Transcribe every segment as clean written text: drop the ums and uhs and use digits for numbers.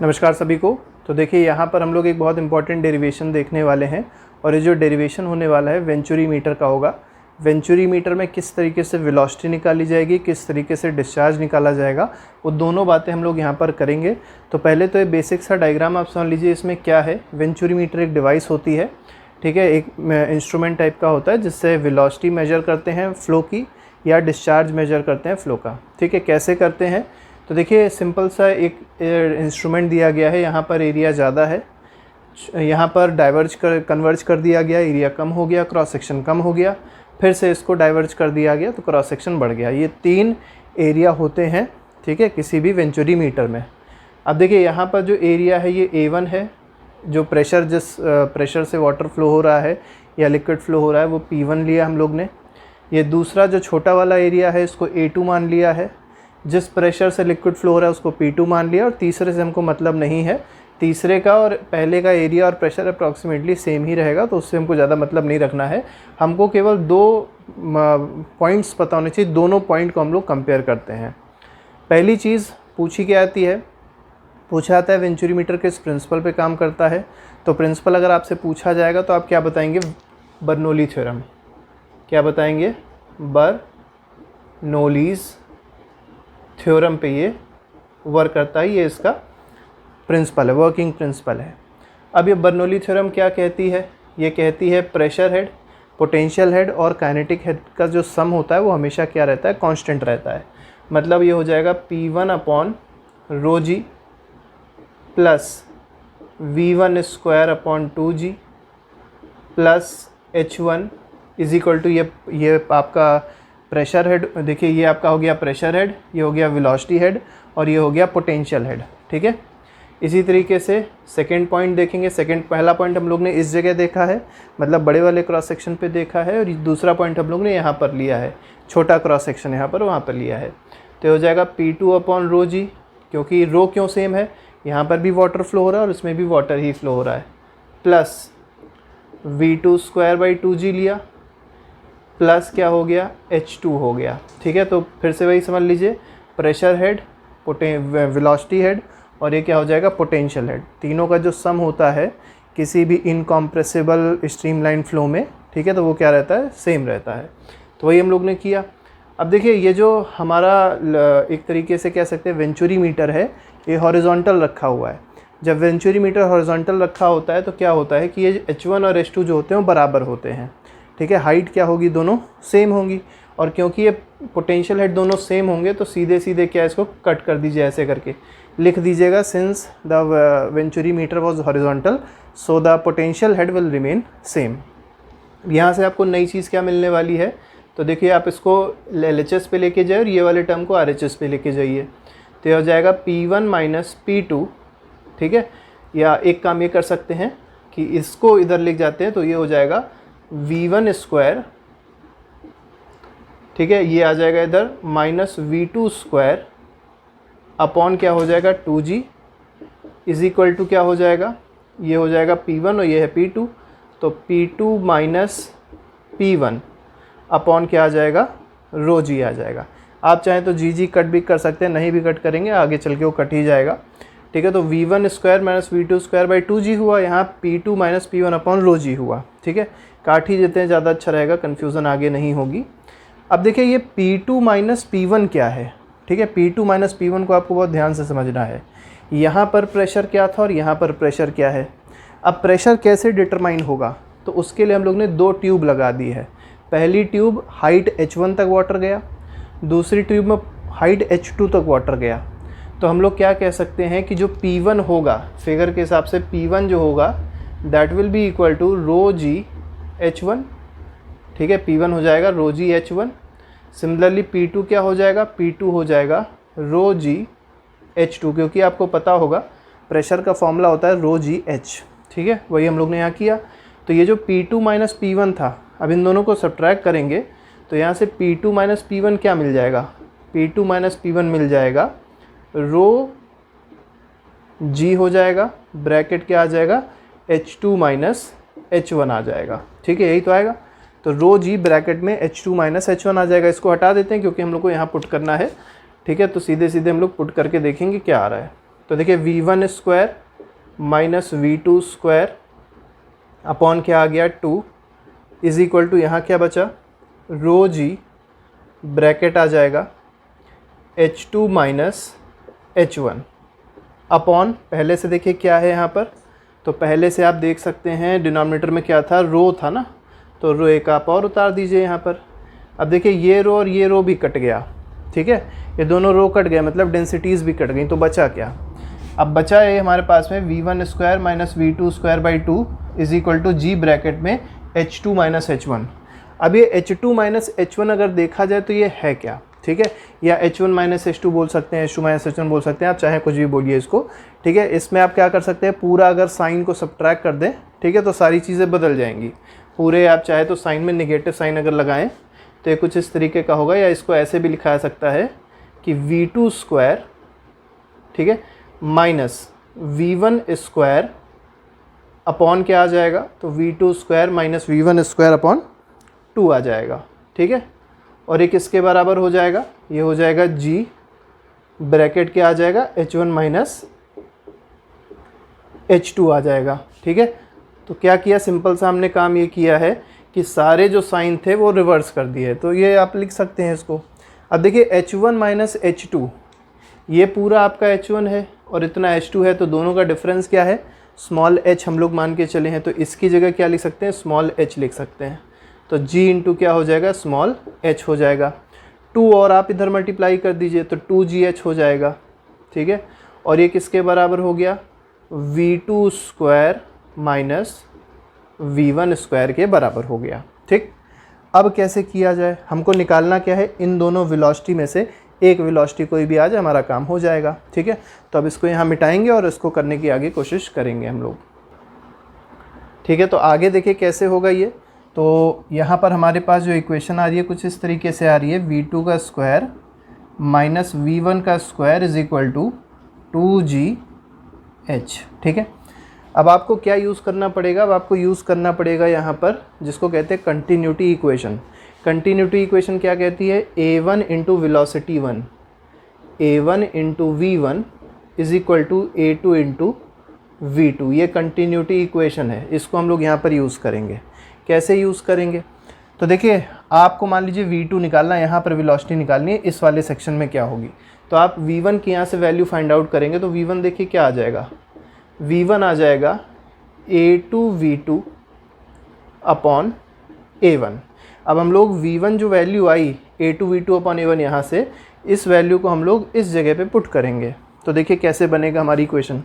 नमस्कार सभी को। तो देखिए यहाँ पर हम लोग एक बहुत इंपॉर्टेंट डेरिवेशन देखने वाले हैं और ये जो डेरिवेशन होने वाला है वेंचुरी मीटर का होगा। वेंचुरी मीटर में किस तरीके से वेलोसिटी निकाली जाएगी, किस तरीके से डिस्चार्ज निकाला जाएगा, वो दोनों बातें हम लोग यहाँ पर करेंगे। तो पहले तो ये बेसिक सा डायग्राम आप समझ लीजिए। इसमें क्या है, वेंचुरी मीटर एक डिवाइस होती है, ठीक है, एक इंस्ट्रूमेंट टाइप का होता है जिससे वेलोसिटी मेजर करते हैं फ्लो की या डिस्चार्ज मेजर करते हैं फ्लो का। ठीक है, कैसे करते हैं तो देखिए सिंपल सा एक इंस्ट्रूमेंट दिया गया है। यहाँ पर एरिया ज़्यादा है, यहाँ पर कन्वर्ज कर दिया गया, एरिया कम हो गया, क्रॉस सेक्शन कम हो गया, फिर से इसको डाइवर्ज कर दिया गया तो क्रॉस सेक्शन बढ़ गया। ये 3 एरिया होते हैं, ठीक है, किसी भी वेंचुरी मीटर में। अब देखिए यहाँ पर जो एरिया है ये A1 है, जो जिस प्रेशर से वाटर फ्लो हो रहा है या लिक्विड फ्लो हो रहा है वो P1 लिया हम लोग ने। ये दूसरा जो छोटा वाला एरिया है इसको A2 मान लिया है, जिस प्रेशर से लिक्विड फ्लो हो रहा है उसको P2 मान लिया, और तीसरे से हमको मतलब नहीं है। तीसरे का और पहले का एरिया और प्रेशर अप्रॉक्सीमेटली सेम ही रहेगा, तो उससे हमको ज़्यादा मतलब नहीं रखना है। हमको केवल 2 पॉइंट्स पता होने चाहिए, दोनों पॉइंट को हम लोग कंपेयर करते हैं। पहली चीज़ पूछी क्या आती है, पूछा आता है वेंचुरी मीटर किस प्रिंसिपल पे काम करता है। तो प्रिंसिपल अगर आपसे पूछा जाएगा तो आप क्या बताएंगे, बर्नौली थ्योरम। क्या बताएंगे, बर्नौलीज़ थ्योरम पे ये वर्क करता है, ये इसका प्रिंसिपल है, वर्किंग प्रिंसिपल है। अब ये बर्नौली थ्योरम क्या कहती है, ये कहती है प्रेशर हेड, पोटेंशियल हेड और काइनेटिक हेड का जो सम होता है वो हमेशा क्या रहता है, कांस्टेंट रहता है। मतलब ये हो जाएगा P1/ρg plus V1² plus H1 is equal to ये आपका प्रेशर हेड। देखिए ये आपका हो गया प्रेशर हेड, ये हो गया वेलोसिटी हेड और ये हो गया पोटेंशियल हेड। ठीक है, इसी तरीके से सेकंड पॉइंट देखेंगे। पहला पॉइंट हम लोग ने इस जगह देखा है, मतलब बड़े वाले क्रॉस सेक्शन पे देखा है, और दूसरा पॉइंट हम लोग ने यहाँ पर लिया है, छोटा क्रॉस सेक्शन यहाँ पर वहाँ पर लिया है। तो हो जाएगा P2/ρg, क्योंकि रो क्यों सेम है, यहाँ पर भी वाटर फ्लो हो रहा है और उसमें भी वाटर ही फ्लो हो रहा है, प्लस V2²/2g लिया, प्लस क्या हो गया, H2 हो गया। ठीक है, तो फिर से वही समझ लीजिए, प्रेशर हेड, वेलोसिटी हेड और ये क्या हो जाएगा, पोटेंशियल हेड। तीनों का जो सम होता है किसी भी इनकॉम्प्रेसिबल स्ट्रीमलाइन फ्लो में, ठीक है, तो वो क्या रहता है, सेम रहता है। तो वही हम लोग ने किया। अब देखिए ये जो हमारा एक तरीके से कह सकते हैं वेंचुरी मीटर है, ये हॉरिजॉन्टल रखा हुआ है। जब वेंचुरी मीटर हॉरिजॉन्टल रखा होता है तो क्या होता है कि ये H1 और H2 जो होते हैं वो बराबर होते हैं। ठीक है, हाइट क्या होगी, दोनों सेम होंगी, और क्योंकि ये पोटेंशियल हेड दोनों सेम होंगे तो सीधे सीधे क्या इसको कट कर दीजिए, ऐसे करके लिख दीजिएगा, since the venturi meter was horizontal so the potential head will remain same. यहाँ से आपको नई चीज़ क्या मिलने वाली है, तो देखिए आप इसको LHS पे लेके जाए और ये वाले टर्म को RHS पे लेके जाइए, तो ये हो जाएगा P1 - P2। ठीक है, या एक काम ये कर सकते हैं कि इसको इधर ले जाते हैं, तो ये हो जाएगा V1², ठीक है, ये आ जाएगा इधर -V2² अपॉन क्या हो जाएगा 2g इज इक्वल टू क्या हो जाएगा, ये हो जाएगा P1 और ये है P2, तो P2 - P1 अपॉन क्या आ जाएगा, ρg आ जाएगा। आप चाहें तो g कट भी कर सकते हैं, नहीं भी कट करेंगे आगे चल के वो कट ही जाएगा। ठीक है, तो V1² - V2²/2g हुआ, यहाँ P2 - P1 अपॉन ρg हुआ। ठीक है, काट ही देते हैं, ज़्यादा अच्छा रहेगा, कन्फ्यूज़न आगे नहीं होगी। अब देखिए ये P2 - P1 क्या है। ठीक है, P2 - P1 को आपको बहुत ध्यान से समझना है। यहाँ पर प्रेशर क्या था और यहाँ पर प्रेशर क्या है। अब प्रेशर कैसे डिटरमाइन होगा, तो उसके लिए हम लोग ने 2 ट्यूब लगा दी है। पहली ट्यूब हाइट H1 तक वाटर गया, दूसरी ट्यूब में हाइट H2 तक वाटर गया। तो हम लोग क्या कह सकते हैं कि जो P1 होगा, फिगर के हिसाब से P1 जो होगा that will be equal to ρg H1। ठीक है, P1 हो जाएगा ρg H1। सिमिलरली P2 क्या हो जाएगा, P2 हो जाएगा ρg H2, क्योंकि आपको पता होगा प्रेशर का फॉर्मूला होता है ρg H। ठीक है, वही हम लोग ने यहाँ किया। तो ये जो P2 - P1 था, अब इन दोनों को सब्ट्रैक्ट करेंगे तो यहाँ से P2 - P1 क्या मिल जाएगा, P2 - P1 मिल जाएगा ρg हो जाएगा, ब्रैकेट क्या आ जाएगा, H2 - H1 आ जाएगा। ठीक है, यही तो आएगा। तो ρg ब्रैकेट में H2 - H1 आ जाएगा। इसको हटा देते हैं क्योंकि हम लोग को यहाँ पुट करना है। ठीक है, तो सीधे सीधे हम लोग पुट करके देखेंगे क्या आ रहा है। तो देखिए V1 square minus V2 square upon क्या आ गया 2 इज इक्वल टू यहाँ क्या बचा रो जी ब्रैकेट आ जाएगा H2 माइनस H1 अपॉन पहले से देखिए क्या है यहाँ पर, तो पहले से आप देख सकते हैं डिनोमिनेटर में क्या था, रो था ना, तो रो एक आप और उतार दीजिए यहाँ पर। अब देखिए ये रो और ये रो भी कट गया, ठीक है, ये दोनों रो कट गए मतलब डेंसिटीज़ भी कट गई, तो बचा क्या, अब बचा है हमारे पास में V1 square minus V2 square by 2 is equal to g bracket में H2 माइनस H1। अब ये H2 माइनस H1 अगर देखा जाए तो ये है क्या, ठीक है, या H1 माइनस H2 बोल सकते हैं, H2 माइनस H1 बोल सकते हैं, आप चाहे कुछ भी बोलिए इसको, ठीक है। इसमें आप क्या कर सकते हैं, पूरा अगर साइन को सब्ट्रैक्ट कर दें, ठीक है, तो सारी चीज़ें बदल जाएंगी पूरे। आप चाहे तो साइन में नेगेटिव साइन अगर लगाएं तो ये कुछ इस तरीके का होगा, या इसको ऐसे भी लिखा जा सकता है कि V2 स्क्वायर, ठीक है, माइनस V1 स्क्वायर अपॉन क्या आ जाएगा, तो V2 square minus V1 square upon 2 आ जाएगा, ठीक है। और ये किसके बराबर हो जाएगा, ये हो जाएगा G ब्रैकेट क्या आ जाएगा H1 माइनस H2 आ जाएगा, ठीक है। तो क्या किया, सिंपल सा हमने काम ये किया है कि सारे जो साइन थे वो रिवर्स कर दिए, तो ये आप लिख सकते हैं इसको। अब देखिए H1 माइनस H2, ये पूरा आपका H1 है और इतना H2 है, तो दोनों का डिफरेंस क्या है, स्मॉल h हम लोग मान के चले हैं, तो इसकी जगह क्या लिख सकते हैं, स्मॉल h लिख सकते हैं। तो g इंटू क्या हो जाएगा, स्मॉल h हो जाएगा। 2 और आप इधर मल्टीप्लाई कर दीजिए तो 2gh हो जाएगा, ठीक है। और ये किसके बराबर हो गया, V2 square minus V1 square के बराबर हो गया, ठीक। अब कैसे किया जाए, हमको निकालना क्या है, इन दोनों वेलोसिटी में से एक वेलोसिटी कोई भी आ जाए हमारा काम हो जाएगा, ठीक है। तो अब इसको यहाँ मिटाएंगे और इसको करने की आगे कोशिश करेंगे हम लोग, ठीक है। तो आगे देखिए कैसे होगा ये, तो यहाँ पर हमारे पास जो इक्वेशन आ रही है कुछ इस तरीके से आ रही है, V2 का स्क्वायर माइनस V1 का square is equal to 2gh, ठीक है। अब आपको क्या यूज़ करना पड़ेगा, अब आपको यूज़ करना पड़ेगा यहाँ पर जिसको कहते हैं कंटिन्यूटी इक्वेशन। कंटिन्यूटी इक्वेशन क्या कहती है, a1 into velocity 1, a1 into V1 is equal to a2 into V2, ये कंटिन्यूटी इक्वेशन है, इसको हम लोग यहाँ पर यूज़ करेंगे। कैसे यूज़ करेंगे, तो देखिए आपको मान लीजिए V2 निकालना, यहाँ पर वेलोसिटी निकालनी है, इस वाले सेक्शन में क्या होगी, तो आप V1 की यहाँ से वैल्यू फाइंड आउट करेंगे, तो V1 देखिए क्या आ जाएगा, V1 आ जाएगा a2 V2 अपॉन a1। अब हम लोग V1 जो वैल्यू आई a2 V2 अपॉन a1, यहाँ से इस वैल्यू को हम लोग इस जगह पे पुट करेंगे, तो देखिए कैसे बनेगा हमारी इक्वेशन,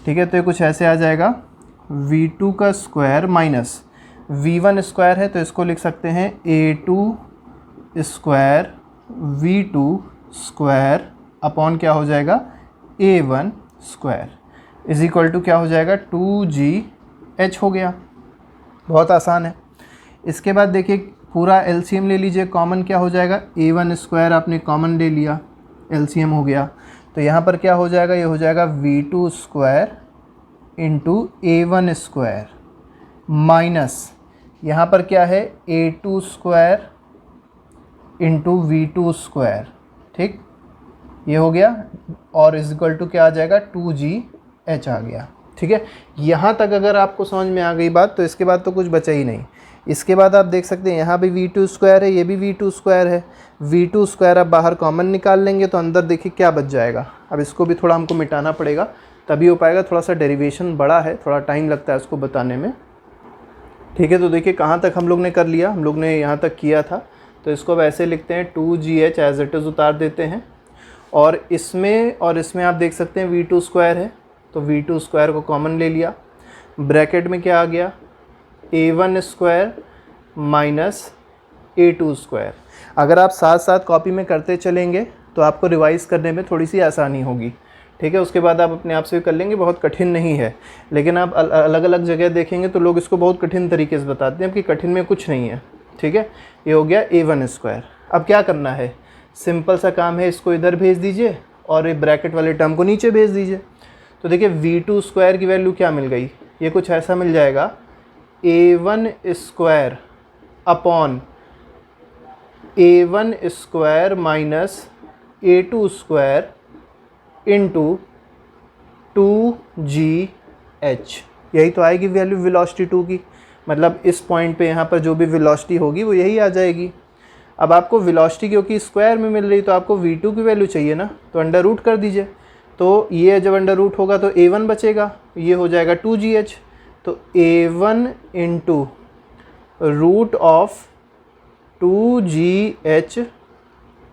ठीक है। तो ये कुछ ऐसे आ जाएगा, V2 का स्क्वायर माइनस V1 स्क्वायर है तो इसको लिख सकते हैं a2 square V2 square upon क्या हो जाएगा a1 square is equal to क्या हो जाएगा 2gh हो गया। बहुत आसान है। इसके बाद देखिए पूरा एलसीएम ले लीजिए, कॉमन क्या हो जाएगा, a1 स्क्वायर आपने कॉमन ले लिया, एलसीएम हो गया, तो यहाँ पर क्या हो जाएगा, ये हो जाएगा V2 square into a1 square minus यहाँ पर क्या है a2 square into V2 square, ठीक, ये हो गया, और इज इक्वल टू क्या आ जाएगा 2gh आ गया, ठीक है। यहाँ तक अगर आपको समझ में आ गई बात तो इसके बाद तो कुछ बचा ही नहीं। इसके बाद आप देख सकते हैं यहाँ भी V2 स्क्वायर है, ये भी V2 स्क्वायर है, V2 स्क्वायर आप बाहर कॉमन निकाल लेंगे तो अंदर देखिए क्या बच जाएगा। अब इसको भी थोड़ा हमको मिटाना पड़ेगा तभी हो पाएगा, थोड़ा सा डेरिवेशन बड़ा है, थोड़ा टाइम लगता है उसको बताने में, ठीक है। तो देखिए कहाँ तक हम लोग ने कर लिया, हम लोग ने यहाँ तक किया था, तो इसको अब ऐसे लिखते हैं 2gh एज इट इज़ उतार देते हैं, और इसमें आप देख सकते हैं V2 स्क्वायर है तो V2 स्क्वायर को कॉमन ले लिया, ब्रैकेट में क्या आ गया a1 square minus a2 square. अगर आप साथ साथ कॉपी में करते चलेंगे तो आपको रिवाइज करने में थोड़ी सी आसानी होगी, ठीक है। उसके बाद आप अपने आप से भी कर लेंगे, बहुत कठिन नहीं है, लेकिन आप अलग अलग जगह देखेंगे तो लोग इसको बहुत कठिन तरीके से बताते हैं कि कठिन में कुछ नहीं है, ठीक है। ये हो गया a1 स्क्वायर। अब क्या करना है, सिंपल सा काम है, इसको इधर भेज दीजिए और ये ब्रैकेट वाले टर्म को नीचे भेज दीजिए। तो देखिए V2 स्क्वायर की वैल्यू क्या मिल गई, ये कुछ ऐसा मिल जाएगा a1 square upon a1 square minus a2 square into 2gh, यही तो आएगी वैल्यू वेलोसिटी 2 की। मतलब इस पॉइंट पे यहाँ पर जो भी वेलोसिटी होगी वो यही आ जाएगी। अब आपको वेलोसिटी क्योंकि स्क्वायर में मिल रही तो आपको v2 की वैल्यू चाहिए ना, तो अंडर रूट कर दीजिए। तो ये जब अंडर रूट होगा तो a1 बचेगा, ये हो जाएगा 2gh। तो a1 into root of 2gh,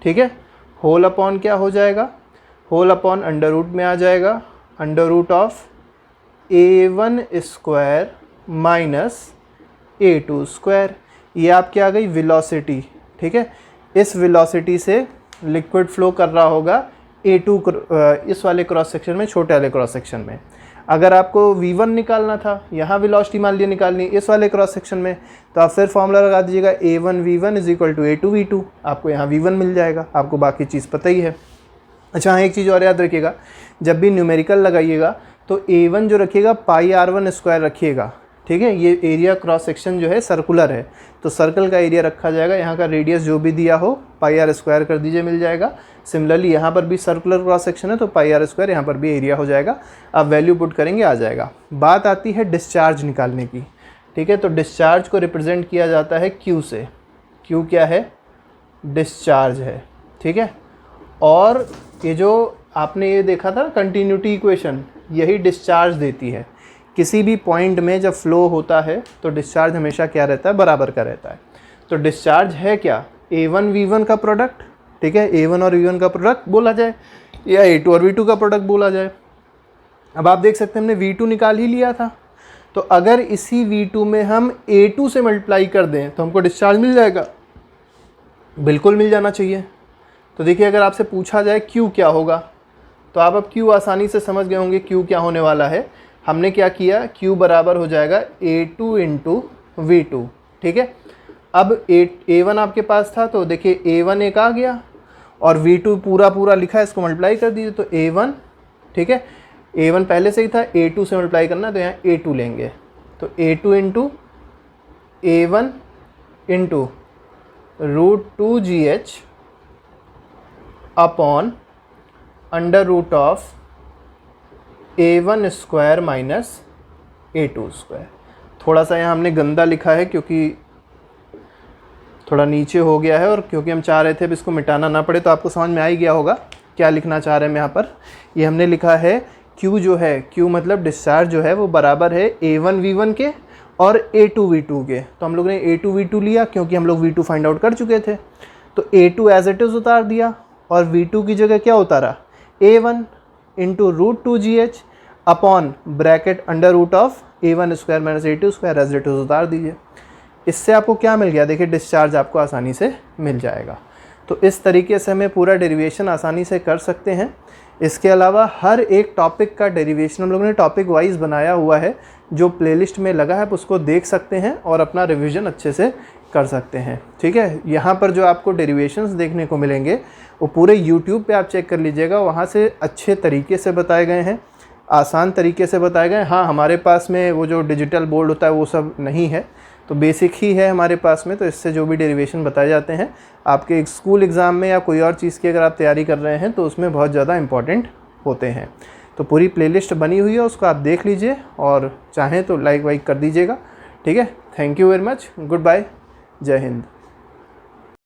ठीक है, होल अपॉन क्या हो जाएगा, होल अपॉन अंडर रूट में आ जाएगा, under root of a1 square minus a2 square. ये आपकी आ गई वेलोसिटी, ठीक है। इस वेलोसिटी से लिक्विड फ्लो कर रहा होगा a2 इस वाले क्रॉस सेक्शन में, छोटे वाले क्रॉस सेक्शन में। अगर आपको v1 निकालना था, यहाँ वेलोसिटी मान लिया निकालनी इस वाले क्रॉस सेक्शन में, तो आप फिर फॉर्मूला लगा दीजिएगा a1 v1 is equal to a2 v2, आपको यहाँ v1 मिल जाएगा, आपको बाकी चीज़ पता ही है। अच्छा हाँ, एक चीज़ और याद रखिएगा, जब भी न्यूमेरिकल लगाइएगा तो a1 जो रखिएगा पाई r1 स्क्वायर रखिएगा, ठीक है। ये एरिया क्रॉस सेक्शन जो है सर्कुलर है, तो सर्कल का एरिया रखा जाएगा, यहाँ का रेडियस जो भी दिया हो पाई r स्क्वायर कर दीजिए, मिल जाएगा। सिमिलरली यहाँ पर भी सर्कुलर क्रॉस सेक्शन है तो पाई r स्क्वायर यहाँ पर भी एरिया हो जाएगा। आप वैल्यू पुट करेंगे आ जाएगा। बात आती है डिस्चार्ज निकालने की, ठीक है। तो डिस्चार्ज को रिप्रेजेंट किया जाता है Q से। Q क्या है, डिस्चार्ज है, ठीक है। और ये जो आपने ये देखा था कंटिन्यूटी इक्वेशन, यही डिस्चार्ज देती है। किसी भी पॉइंट में जब फ्लो होता है तो डिस्चार्ज हमेशा क्या रहता है, बराबर का रहता है। तो डिस्चार्ज है क्या, a1 v1 का प्रोडक्ट, ठीक है, a1 और v1 का प्रोडक्ट बोला जाए या a2 और v2 का प्रोडक्ट बोला जाए। अब आप देख सकते हैं हमने v2 निकाल ही लिया था, तो अगर इसी v2 में हम a2 से मल्टीप्लाई कर दें तो हमको डिस्चार्ज मिल जाएगा, बिल्कुल मिल जाना चाहिए। तो देखिए अगर आपसे पूछा जाए Q क्या होगा, तो आप अब Q आसानी से समझ गए होंगे Q क्या होने वाला है। हमने क्या किया, Q बराबर हो जाएगा a2 इंटू v2, ठीक है। अब a1 आपके पास था तो देखिए a1 एक आ गया और v2 पूरा पूरा लिखा है, इसको मल्टीप्लाई कर दीजिए तो a1, ठीक है। a1 पहले से ही था, a2 से मल्टीप्लाई करना है तो यहाँ a2 लेंगे, तो a2 into a1 into root 2gh upon under root of a1 square minus a2 square. थोड़ा सा यहाँ हमने गंदा लिखा है क्योंकि थोड़ा नीचे हो गया है, और क्योंकि हम चाह रहे थे अब इसको मिटाना ना पड़े, तो आपको समझ में आ ही गया होगा क्या लिखना चाह रहे हैं हम यहाँ पर। ये हमने लिखा है Q जो है, Q मतलब डिस्चार्ज जो है वो बराबर है a1 v1 के और a2 v2 के। तो हम लोग ने a2 v2 लिया क्योंकि हम लोग v2 फाइंड आउट कर चुके थे, तो a2 एज इट इज़ उतार दिया और v2 की जगह क्या उतारा, a1 into root 2gh upon bracket under root of a1 square minus a2 square as it is उतार दीजिए। इससे आपको क्या मिल गया, देखिए डिस्चार्ज आपको आसानी से मिल जाएगा। तो इस तरीके से हमें पूरा डेरिवेशन आसानी से कर सकते हैं। इसके अलावा हर एक टॉपिक का डेरिवेशन हम लोगों ने टॉपिक वाइज बनाया हुआ है, जो प्लेलिस्ट में लगा है, आप उसको देख सकते हैं और अपना रिवीजन अच्छे से कर सकते हैं, ठीक है। यहाँ पर जो आपको डेरिवेशंस देखने को मिलेंगे वो पूरे यूट्यूब पे आप चेक कर लीजिएगा, वहाँ से अच्छे तरीके से बताए गए हैं, आसान तरीके से बताए गए हैं। हाँ, हमारे पास में वो जो डिजिटल बोर्ड होता है वो सब नहीं है, तो बेसिक ही है हमारे पास में, तो इससे जो भी डेरिवेशन बताए जाते हैं आपके स्कूल एग्ज़ाम में या कोई और चीज़ की अगर आप तैयारी कर रहे हैं तो उसमें बहुत ज़्यादा इम्पॉर्टेंट होते हैं। तो पूरी प्लेलिस्ट बनी हुई है, उसको आप देख लीजिए और चाहें तो लाइक वाइक कर दीजिएगा, ठीक है। Thank you very much, good bye, जय हिंद।